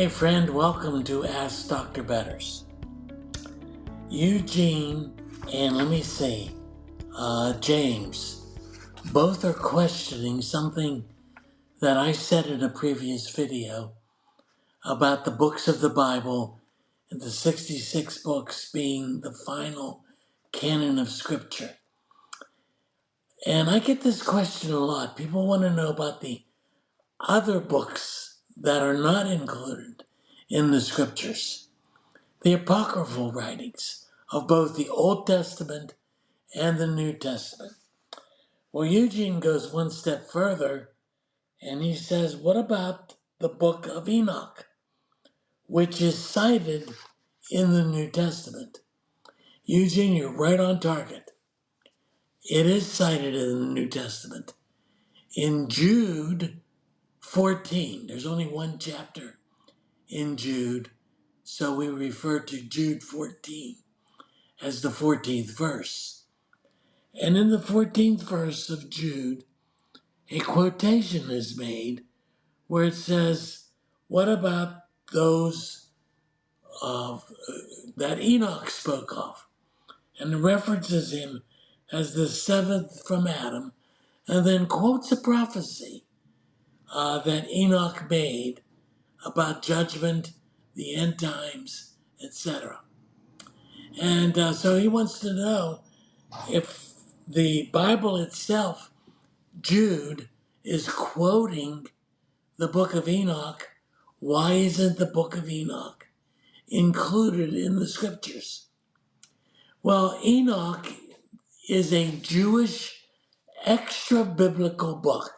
Hey friend, welcome to Ask Dr. Betters. Eugene and James, both are questioning something that I said in a previous video about the books of the Bible and the 66 books being the final canon of Scripture. And I get this question a lot. People want to know about the other books that are not included in the Scriptures. The apocryphal writings of both the Old Testament and the New Testament. Well, Eugene goes one step further and he says, what about the Book of Enoch, which is cited in the New Testament? Eugene, you're right on target. It is cited in the New Testament. In Jude 14, there's only one chapter in Jude, so we refer to Jude 14 as the 14th verse. And in the 14th verse of Jude, a quotation is made where it says, what about those that Enoch spoke of? And references him as the seventh from Adam, and then quotes a prophecy that Enoch made about judgment, the end times, etc. And so he wants to know if the Bible itself, Jude, is quoting the Book of Enoch. Why isn't the Book of Enoch included in the Scriptures? Well, Enoch is a Jewish extra-biblical book,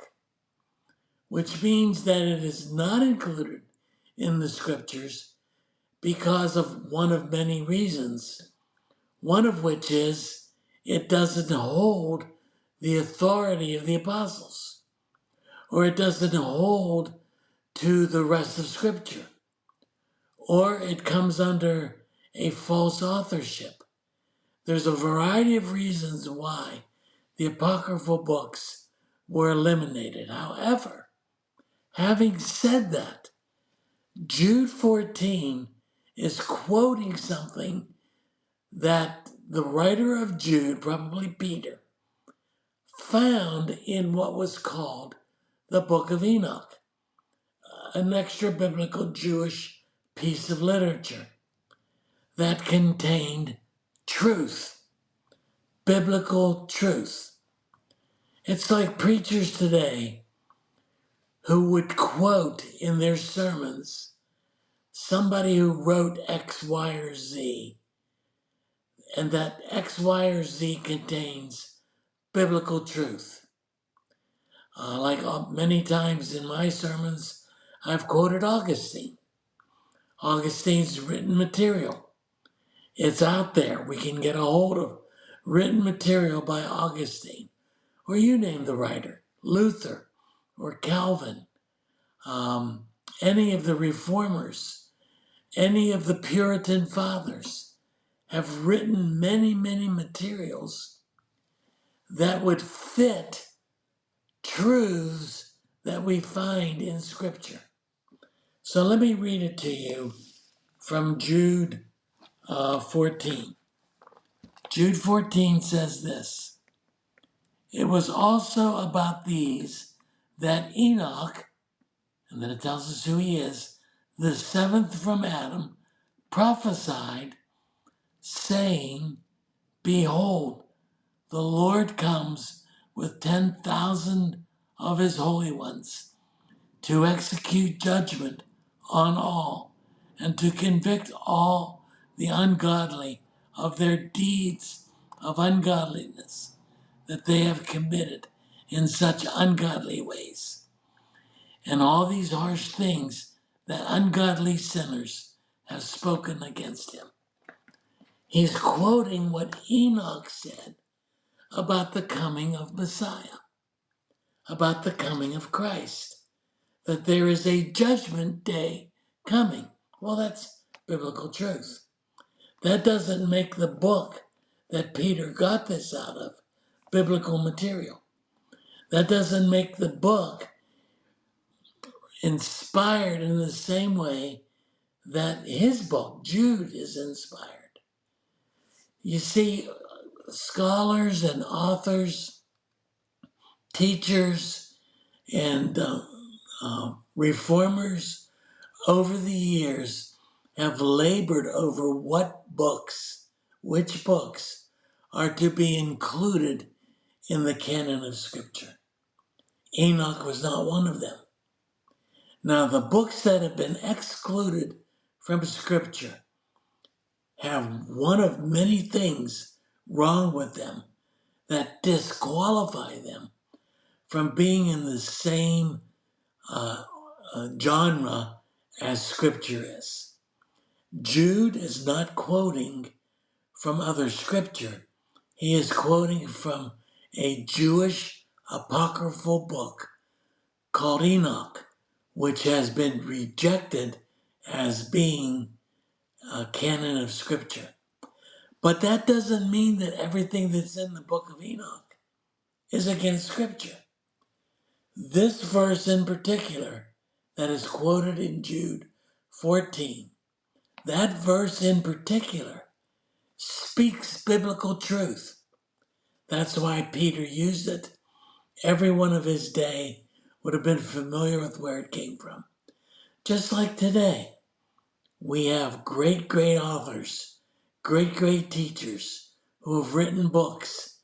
which means that it is not included in the Scriptures because of one of many reasons, one of which is it doesn't hold the authority of the apostles, or it doesn't hold to the rest of Scripture, or it comes under a false authorship. There's a variety of reasons why the apocryphal books were eliminated. However, having said that, Jude 14 is quoting something that the writer of Jude, probably Peter, found in what was called the Book of Enoch, an extra-biblical Jewish piece of literature that contained truth, biblical truth. It's like preachers today who would quote in their sermons somebody who wrote X, Y, or Z, and that X, Y, or Z contains biblical truth. Many times in my sermons, I've quoted Augustine. Augustine's written material. It's out there. We can get a hold of written material by Augustine, or you name the writer, Luther, or Calvin, any of the reformers, any of the Puritan fathers have written many, many materials that would fit truths that we find in Scripture. So let me read it to you from Jude 14. Jude 14 says this: it was also about these that Enoch, and then it tells us who he is, the seventh from Adam, prophesied, saying, behold, the Lord comes with 10,000 of his holy ones to execute judgment on all and to convict all the ungodly of their deeds of ungodliness that they have committed in such ungodly ways, and all these harsh things that ungodly sinners have spoken against him. He's quoting what Enoch said about the coming of Messiah, about the coming of Christ, that there is a judgment day coming. Well, that's biblical truth. That doesn't make the book that Peter got this out of biblical material. That doesn't make the book inspired in the same way that his book, Jude, is inspired. You see, scholars and authors, teachers, and reformers over the years have labored over which books are to be included in the canon of Scripture. Enoch was not one of them. Now, the books that have been excluded from Scripture have one of many things wrong with them that disqualify them from being in the same genre as Scripture is. Jude is not quoting from other Scripture. He is quoting from a Jewish apocryphal book called Enoch, which has been rejected as being a canon of Scripture. But that doesn't mean that everything that's in the Book of Enoch is against Scripture. This verse in particular that is quoted in Jude 14, that verse in particular speaks biblical truth. That's why Peter used it. Everyone of his day would have been familiar with where it came from. Just like today, we have great authors, great teachers who have written books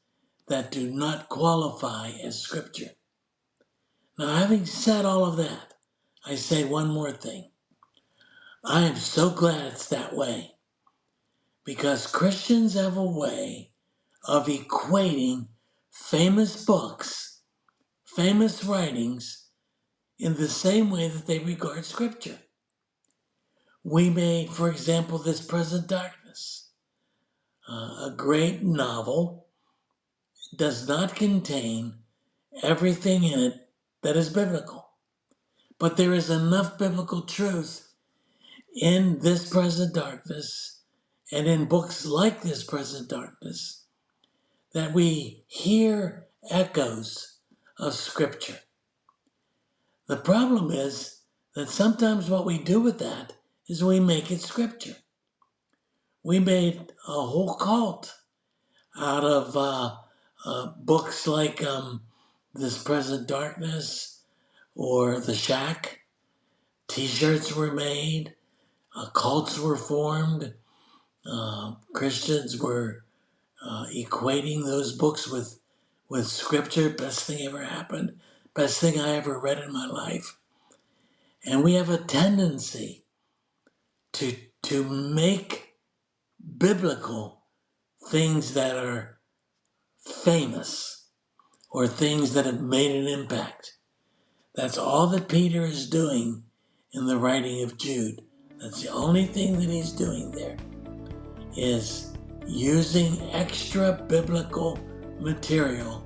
that do not qualify as Scripture. Now, having said all of that, I say one more thing. I am so glad it's that way, because Christians have a way of equating famous books, famous writings, in the same way that they regard Scripture. We made, for example, This Present Darkness, a great novel, does not contain everything in it that is biblical. But there is enough biblical truth in This Present Darkness and in books like This Present Darkness that we hear echoes of Scripture. The problem is that sometimes what we do with that is we make it Scripture. We made a whole cult out of books like This Present Darkness or The Shack. T-shirts were made, cults were formed, Christians were equating those books with Scripture. Best thing ever happened, best thing I ever read in my life. And we have a tendency to make biblical things that are famous or things that have made an impact. That's all that Peter is doing in the writing of Jude. That's the only thing that he's doing there, is using extra biblical material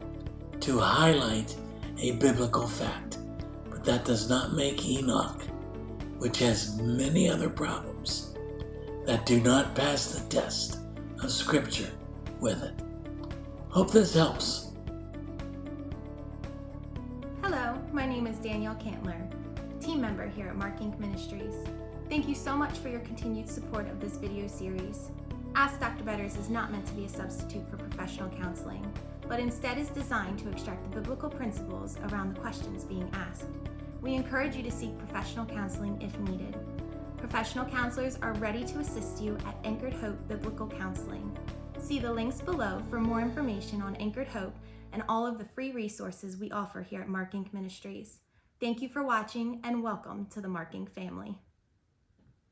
to highlight a biblical fact. But that does not make Enoch, which has many other problems that do not pass the test of Scripture, with it. Hope this helps. Hello, my name is Danielle Cantler, team member here at MARKINC Ministries. Thank you so much for your continued support of this video series. Ask Dr. Betters is not meant to be a substitute for professional counseling, but instead is designed to extract the biblical principles around the questions being asked. We encourage you to seek professional counseling if needed. Professional counselors are ready to assist you at Anchored Hope Biblical Counseling. See the links below for more information on Anchored Hope and all of the free resources we offer here at MARKINC Ministries. Thank you for watching and welcome to the MARKINC family.